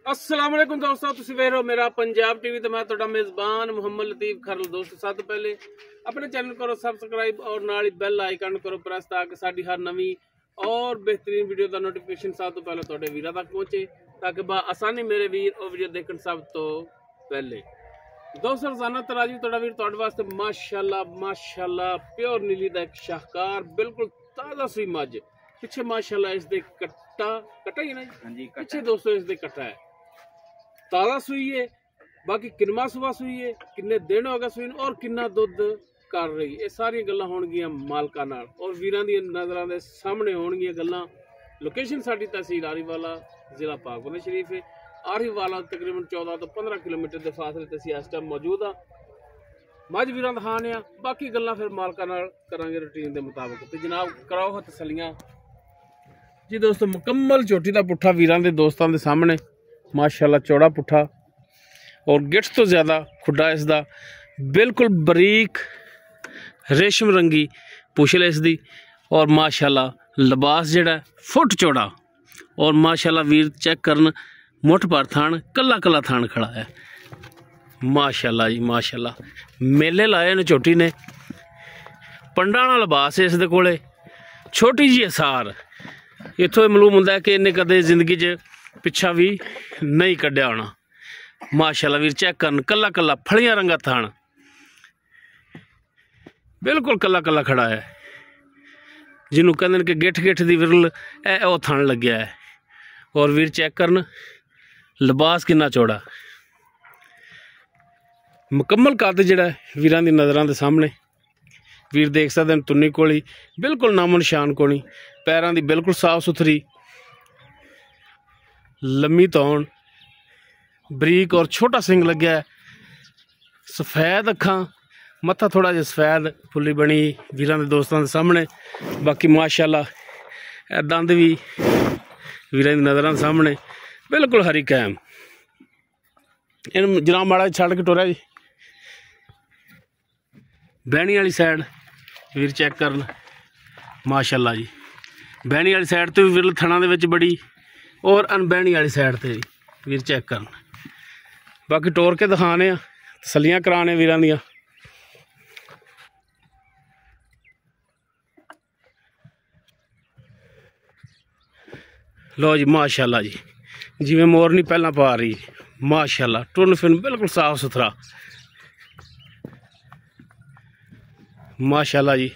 अस्सलाम वालेकुम दोस्तों, तुसीं वेख रहे हो मेरा पंजाब टीवी तो मैं तुहाडा मेज़बान मुहम्मद लतीफ खरल। दोस्तों सब तो पहले अपने चैनल करो सब्सक्राइब और नाल बैल आइकन करो प्रेस ताकि साडी हर नवी और बेहतरीन वीडियो का नोटिफिकेशन सब तो पहले तुहाडे वीरां तक पहुंचे, ताकि आसानी मेरे वीर और वीडियो देखने सब तो पहले। दोस्तों रोजाना तराजी तुहाडा वीर तुहाडे वास्ते माशाल्लाह प्योर नीली दा एक शाहकार बिल्कुल ताज़ा सुई मझ पिछे माशाल्लाह इस दे कट्टा ही ना जी पिछे दोस्तों इस दे कट्टा है ताज़ा सुई है। बाकी किन्ना सुबह सुई है, किन्ने दिन हो गए सुई और किन्ना दुध कर रही, ये सारी गल्लां होणगियां मालकां नाल और वीरां दी नज़रां दे सामने होणगियां गल्लां। लोकेशन साडी तहसील आरीवाला जिला पाकपुर शरीफ है। आरीवाला तकरीबन 14 तो 15 किलोमीटर के फासले ते इस टाइम मौजूद आ। मझ वीरां दिखाने आ, बाकी गल्लां फिर मालकां नाल करांगे रूटीन के मुताबिक। तो जनाब कराओ तसलियां जी। दोस्तों मुकम्मल चोटी का पुट्ठा वीरां दे दोस्तां दे सामने माशाल्लाह चौड़ा पुट्ठा और गिट्ठ तो ज़्यादा खुड्डा इसदा बिल्कुल बरीक रेशम रंगी पुछल इसदी और माशाल्लाह लिबास जिहड़ा फुट चौड़ा और माशाल्लाह वीर चेक करन मुठ पर थान कला कला थान खड़ा है। माशाल्लाह जी माशाल्लाह मेले लाए ने झोटी ने। पंडा वाला लिबास है इसदे कोले, छोटी जी असार इत्थों मालूम हुंदा कि इन्हें कदे जिंदगी च पिछा भी नहीं कढ़िया होना। माशाल्लाह वीर चेक करन कला कला फलियां रंगा थान बिल्कुल कला कला खड़ा है, जिन्हों कहते कि गिठ गिठ दी विरल ओ थान लग्या है। और वीर चेक करन लिबास किन्ना चौड़ा मुकम्मल कद जिहड़ा वीरां दी नज़रां दे सामने वीर देख सकते हैं। तुन्नी कोली बिल्कुल नामो निशान कोनी, पैरों की बिल्कुल साफ सुथरी लम्मी तौण बरीक और छोटा सिंग लग्या है। सफेद अखां मत्था थोड़ा जिहा सफेद फुल्ली बनी वीरां दे दोस्तां दे सामने। बाकी माशाल्लाह दंद भी वीरां दी नज़रां दे सामने बिल्कुल हरी कैम। इन जनाब माड़ा छड़ के टुरिया जी बैणी वाली साइड वीर चेक करन माशाल्लाह जी। बैणी वाली साइड तो भी विरल थणा दे विच बड़ी और अनबैणी वाली साइड ते वीर चेक करन। बाकी टोर के दिखाने तसलियां कराने वीरां दियां। लो जी माशाल्लाह जी जिवें मोरनी पहला पा रही माशाल्लाह टुन फिन बिल्कुल साफ सुथरा माशाल्लाह जी।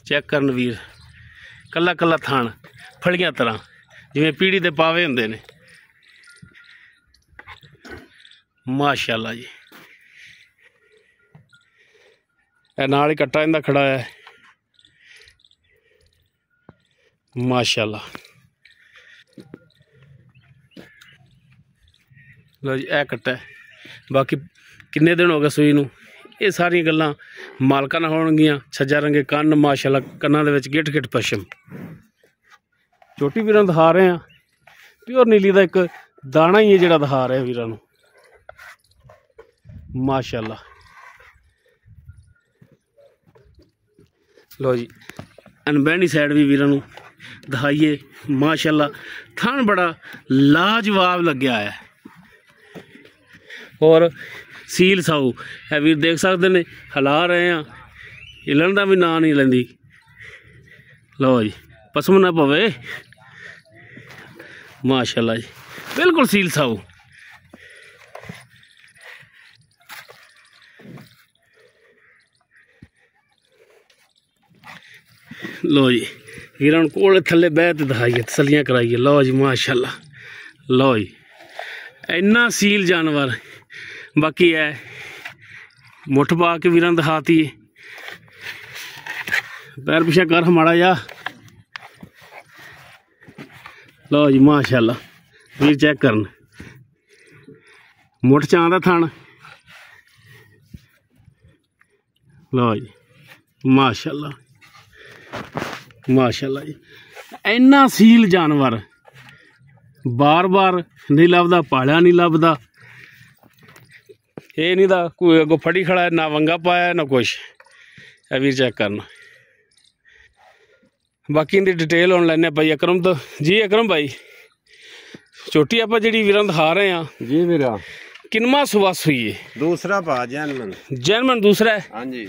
चेक करन वीर कला कला थान फलियां तरह जिवें पीढ़ी दे पावे हुंदे ने। माशाल्लाह जी नाल ही कट्टा इंदा खड़ा है माशाल्लाह। लो जी ए कट्टा है। बाकी किन्ने दिन हो गए सूई नूं, ये सारियां गल्लां मालकां नाल होणगियां। छज्जा रंगे कन्न माशाल्लाह कन्नां दे विच गिठ गिठ पशम चोटी वीरां दिखा रहे हैं। प्योर नीली का एक दाना ही है जिहड़ा दिखा रहे वीरां नूं माशाल्लाह। लो जी अनबैनी साइड भी वीरां नूं दिखाइए माशाल्लाह थान बड़ा लाजवाब लग्या है और सील साऊ है वीर देख सकते हैं। हिला रहे हैं हिलन का भी ना नहीं लेंदी। लो जी पसम ना पवे माशाल्लाह जी बिल्कुल सील साऊ। लो जी वीरां कोल थले बह ते दिखाइए तसलियां कराइए। लो जी माशाल्लाह लो जी इन्ना सील जानवर। बाकी है मुठ पा के वीरां दिखाती है। पैर पिछा कर हमारा या। लो जी माशाल्लाह वीर चेक करन मुठ चांदा थान। लो जी माशाल्लाह माशाल्लाह जी इन्ना सील जानवर बार बार नहीं लभदा, पालिया नहीं लभदा। ये नहीं दा कोई अगो फड़ी खड़ा है ना वंगा पाया ना कुछ। वीर चेक करना बाकी इनकी डिटेल हम लैने भाई अकरम तो। जी अकरम भाई ਝੋਟੀ ਆਪਾਂ ਜਿਹੜੀ ਵੀਰਾਂ ਦਿਖਾ ਰਹੇ ਆ जी वीरा ਕਿੰਨਵਾਂ ਸੂਆ ਸੂਈ ਹੈ? दूसरा पा जैनमन। ਜੈਨਮਨ ਦੂਸਰਾ ਹੈ। हाँ जी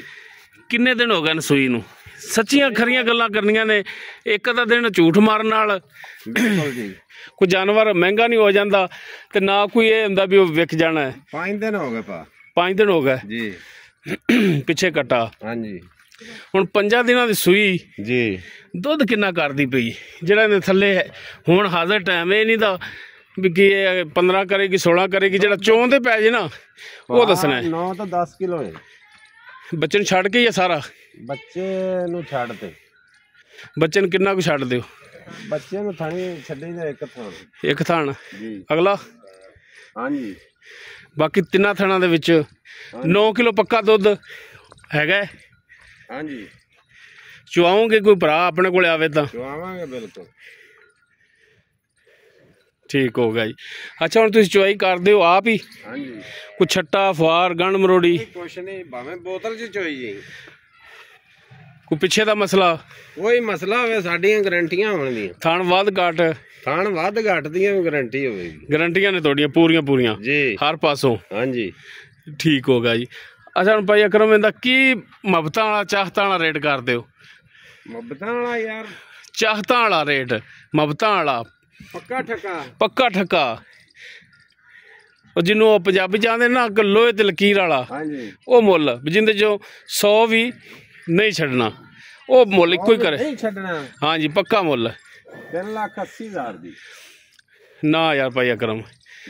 ਕਿੰਨੇ ਦਿਨ ਹੋ ਗਏ ਨੇ ਸੂਈ ਨੂੰ? ਸੱਚੀਆਂ ਖਰੀਆਂ ਗੱਲਾਂ ਕਰਨੀਆਂ ਨੇ। ਇੱਕ ਅੱਧਾ ਦਿਨ ਝੂਠ ਮਾਰਨ ਨਾਲ बिल्कुल जी। ਕੋਈ ਜਾਨਵਰ ਮਹਿੰਗਾ ਨਹੀਂ ਹੋ ਜਾਂਦਾ ਤੇ ਨਾ ਕੋਈ ਇਹ ਹੁੰਦਾ ਵੀ ਉਹ ਵਿਕ ਜਾਣਾ ਹੈ। 5 दिन हो गए पा 5 ਦਿਨ ਹੋ ਗਏ जी। ਪਿੱਛੇ ਕੱਟਾ। हाँ जी ਹੁਣ 5 ਦਿਨਾਂ ਦੀ ਸੂਈ जी। ਦੁੱਧ ਕਿੰਨਾ ਕਰਦੀ ਪਈ ਜਿਹੜਾ ਇਹਦੇ ਥੱਲੇ ਹੁਣ ਹਾਜ਼ਰ ਟਾਈਮ ਇਹ ਨਹੀਂ ਦਾ ਵੀ ਕੀ ਇਹ 15 ਕਰੇਗੀ 16 ਕਰੇਗੀ, ਜਿਹੜਾ ਚੋਣ ਤੇ ਪੈ ਜੇ ਨਾ ਉਹ ਦੱਸਣਾ ਹੈ। 9 तो 10 किलो है। ਬੱਚੇ ਨੂੰ ਛੱਡ ਕੇ ਹੀ ਆ ਸਾਰਾ? बच्चे नु छड़ ते ਬੱਚੇ ਨੂੰ ਕਿੰਨਾ ਕੁ ਛੱਡ ਦਿਓ? बच्चे नु थानी छड्डी दे एक थान ਇੱਕ ਥਾਣ जी। ਅਗਲਾ हाँ जी ਬਾਕੀ ਤਿੰਨਾਂ ਥਾਣਾਂ ਦੇ ਵਿੱਚ 9 ਕਿਲੋ ਪੱਕਾ ਦੁੱਧ ਹੈਗਾ ਹੈ। हाँ जी ਚੁਆਓਗੇ ਕੋਈ ਭਰਾ ਆਪਣੇ ਕੋਲ ਆਵੇ ਤਾਂ चुआवांगे बिल्कुल। ਠੀਕ ਹੋ ਗਿਆ ਜੀ। ਅੱਛਾ ਹੁਣ ਤੁਸੀਂ ਚੁਆਈ ਕਰਦੇ ਹੋ ਆਪ ਹੀ? हाँ जी ਕੋਈ ਛੱਟਾ ਫੁਆਰ ਗਣ ਮਰੋੜੀ कुछ नहीं भावे बोतल च चोई जी। ਕੋਈ ਪਿੱਛੇ ਦਾ ਮਸਲਾ? कोई मसला होवे साडियां गारंटियां होण दी। ਥਾਣ ਵੱਧ ਘੱਟ थान वध घट दी भी गारंटी होवेगी। ਗਰੰਟੀਆਂ ਨੇ ਤੁਹਾਡੀਆਂ ਪੂਰੀਆਂ ਪੂਰੀਆਂ जी ਹਰ ਪਾਸੋਂ? हाँ जी ਠੀਕ ਹੋ ਗਿਆ ਜੀ। ਅੱਛਾ ਹੁਣ ਭਾਈ ਅਕਰਮ ਇਹਦਾ ਕੀ ਮੁਹੱਬਤਾਂ ਵਾਲਾ ਚਾਹਤਾਂ ਵਾਲਾ ਰੇਟ ਕਰਦੇ ਹੋ? ਮੁਹੱਬਤਾਂ ਵਾਲਾ ਯਾਰ ਚਾਹਤਾਂ ਵਾਲਾ ਰੇਟ, ਮੁਹੱਬਤਾਂ ਵਾਲਾ ਪੱਕਾ ਠੱਕਾ ਪੱਕਾ ਠੱਕਾ, ਉਹ ਜਿਹਨੂੰ ਉਹ ਪੰਜਾਬੀ ਚਾਹੁੰਦੇ ਨਾ ਕਿ ਲੋਹੇ ਤੇ ਲਕੀਰ ਵਾਲਾ, हाँ जी ਉਹ ਮੁੱਲ ਵੀ ਜਿੰਦੇ ਚੋਂ 100 ਵੀ ਨਹੀਂ ਛੱਡਣਾ, ਉਹ ਮੁੱਲ ਇੱਕੋ ਹੀ ਕਰੇ। नहीं छड्डना। ਹਾਂਜੀ ਪੱਕਾ ਮੁੱਲ। 3,80,000 ਦੀ ਨਾ ਯਾਰ ਭਾਈ ਅਕਰਮ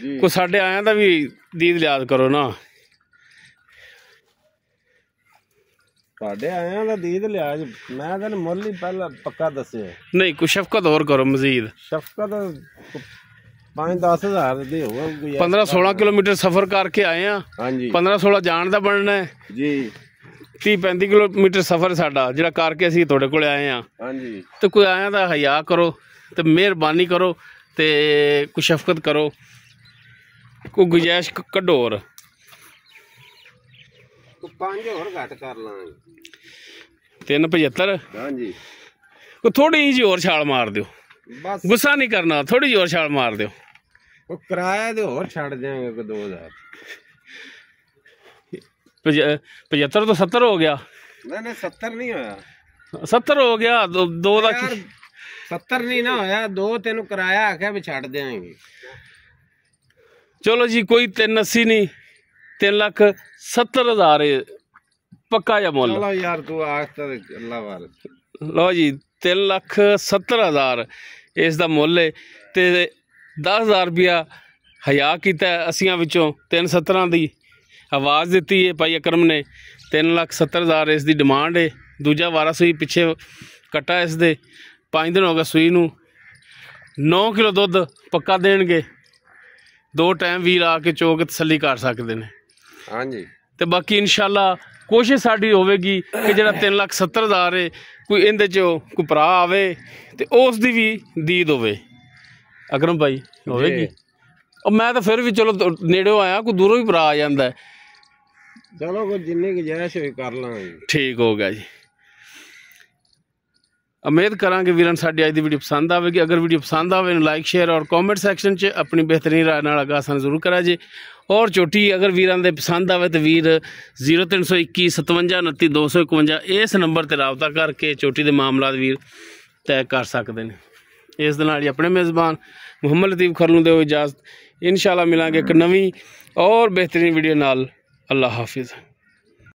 ਜੀ। ਕੋਈ ਸਾਡੇ ਆਇਆਂ ਦਾ ਵੀ ਦੀਦ ਲਿਆਦ ਕਰੋ ਨਾ। ਤੁਹਾਡੇ ਆਇਆਂ ਦਾ ਦੀਦ ਲਿਆ ਜੀ। ਮੈਂ ਤਾਂ ਮੁੱਲ ਹੀ ਪਹਿਲਾਂ ਪੱਕਾ ਦੱਸਿਆ। ਨਹੀਂ ਕੋਈ ਸ਼ਫਕਤ ਹੋਰ ਕਰੋ ਮਜ਼ੀਦ। ਸ਼ਫਕਤ 5-10,000 ਦੀ ਹੋਊਗੀ। 15-16 ਕਿਲੋਮੀਟਰ ਸਫ਼ਰ ਕਰਕੇ ਆਏ ਆ। ਹਾਂਜੀ 15-16 ਜਾਣ ਦਾ ਬਣਨਾ ਹੈ ਜੀ। 30-35 ਕਿਲੋਮੀਟਰ ਸਫ਼ਰ ਸਾਡਾ ਜਿਹੜਾ ਕਰਕੇ ਅਸੀਂ ਤੁਹਾਡੇ ਕੋਲ ਆਏ ਆ। ਹਾਂਜੀ ਤੇ ਕੋਈ ਆਇਆਂ ਦਾ ਹਯਾ ਕਰੋ ਤੇ ਮਿਹਰਬਾਨੀ ਕਰੋ ਤੇ ਕੋਈ ਸ਼ਫਕਤ ਕਰੋ, ਕੋਈ ਗੁੰਜਾਇਸ਼ ਕੱਢੋ। ਹੋਰ 5 ਹੋਰ ਘੱਟ ਕਰ ਲਾਂਗੇ। 375। ਹਾਂਜੀ ਕੋਈ ਥੋੜੀ ਜਿਹੀ ਹੋਰ ਛਾਲ ਮਾਰ ਦਿਓ, ਬਸ ਗੁੱਸਾ ਨਹੀਂ ਕਰਨਾ, ਥੋੜੀ ਜਿਹੀ ਹੋਰ ਛਾਲ ਮਾਰ ਦਿਓ। ਉਹ ਕਿਰਾਇਆ ਤੇ ਹੋਰ ਛੱਡ ਦਿਆਂਗੇ ਕੋਈ 2,000। 75 ਤੋਂ 70 ਹੋ ਗਿਆ। ਨਹੀਂ 70 ਨਹੀਂ ਹੋਇਆ। 70 ਹੋ ਗਿਆ। ਦੋ ਦਾ ਯਾਰ 70 ਨਹੀਂ ਨਾ ਹੋਇਆ। 2 ਤੈਨੂੰ ਕਿਰਾਇਆ ਆਖਿਆ ਵੀ ਛੱਡ ਦਿਆਂਗੇ। ਚਲੋ ਜੀ ਕੋਈ 380 ਨਹੀਂ, 3,70,000 ਪੱਕਾ ਜਿਹਾ ਮੁੱਲ। ਚਲੋ ਯਾਰ ਤੂੰ ਆਖ ਤਾਂ ਅੱਲਾ ਵਾਰਸ। ਲਓ ਜੀ 3,70,000 ਇਸ ਦਾ ਮੁੱਲ ਹੈ ਤੇ 10,000 ਰੁਪਇਆ ਹਯਾ ਕੀਤਾ ਅਸੀਆਂ ਵਿੱਚੋਂ। 3,70,000 ਦੀ ਆਵਾਜ਼ ਦਿੱਤੀ ਹੈ ਭਾਈ ਅਕਰਮ ਨੇ। 3,70,000 ਇਸ ਦੀ ਡਿਮਾਂਡ ਹੈ। ਦੂਜਾ ਵਾਰਾ ਸੂਈ ਪਿੱਛੇ ਕੱਟਾ ਇਸ ਦੇ 5 ਦਿਨ ਹੋ ਗਏ ਸੂਈ ਨੂੰ। 9 ਕਿਲੋ ਦੁੱਧ ਪੱਕਾ ਦੇਣਗੇ। 2 ਟਾਈਮ ਵੀਰ ਆ ਕੇ ਚੋ ਕੇ ਤਸੱਲੀ ਕਰ ਸਕਦੇ ਨੇ। ਹਾਂਜੀ ਤੇ ਬਾਕੀ ਇਨਸ਼ਾਅੱਲਾ ਕੋਸ਼ਿਸ਼ ਸਾਡੀ ਹੋਵੇਗੀ ਕਿ ਜਿਹੜਾ 3,70,000 ਹੈ ਕੋਈ ਇਹਦੇ 'ਚੋਂ ਕੋਈ ਭਰਾ ਆਵੇ ਤੇ ਉਸ ਦੀ ਵੀ ਦੀਦ ਹੋਵੇ। ਅਕਰਮ ਭਾਈ ਹੋਵੇਗੀ? ਉਹ ਮੈਂ ਤਾਂ ਫਿਰ ਵੀ ਚਲੋ ਨੇੜਿਓਂ ਆਇਆ, ਕੋਈ ਦੂਰੋਂ ਵੀ ਭਰਾ ਆ ਜਾਂਦਾ ਹੈ। ਚਲੋ ਕੋਈ ਜਿੰਨੀ ਗੁੰਜਾਇਸ਼ ਹੋਈ ਕਰ ਲਾਂਗੇ। ਠੀਕ ਹੋ ਗਿਆ ਜੀ। ਉਮੀਦ ਕਰਾਂਗੇ ਵੀਰਾਂ ਸਾਡੀ ਅੱਜ ਦੀ ਵੀਡੀਓ ਪਸੰਦ ਆਵੇਗੀ। ਅਗਰ ਵੀਡੀਓ ਪਸੰਦ ਆਵੇ ਨੂੰ ਲਾਈਕ ਸ਼ੇਅਰ ਔਰ ਕਮੈਂਟ ਸੈਕਸ਼ਨ 'ਚ ਆਪਣੀ ਬਿਹਤਰੀਨ ਰਾਏ ਨਾਲ ਆਗਾਹ ਸਾਨੂੰ ਜ਼ਰੂਰ ਕਰਾ ਜੇ। ਔਰ ਝੋਟੀ ਅਗਰ ਵੀਰਾਂ ਦੇ ਪਸੰਦ ਆਵੇ ਤਾਂ ਵੀਰ 0321 57 29 251 ਇਸ ਨੰਬਰ 'ਤੇ ਰਾਬਤਾ ਕਰਕੇ ਝੋਟੀ ਦੇ ਮਾਮਲਾਤ ਵੀਰ ਤੈਅ ਕਰ ਸਕਦੇ ਨੇ। ਇਸ ਦੇ ਨਾਲ ਹੀ ਆਪਣੇ ਮੇਜ਼ਬਾਨ ਮੁਹੰਮਦ ਲਤੀਫ ਖਰਲੂ ਦਿਓ ਇਜਾਜ਼ਤ। ਇਨਸ਼ਾਅੱਲਾ ਮਿਲਾਂਗੇ ਇੱਕ ਨਵੀਂ ਔਰ ਬਿਹਤਰੀਨ ਵੀਡੀਓ ਨਾਲ। ਅੱਲਾ ਹਾਫਿਜ਼।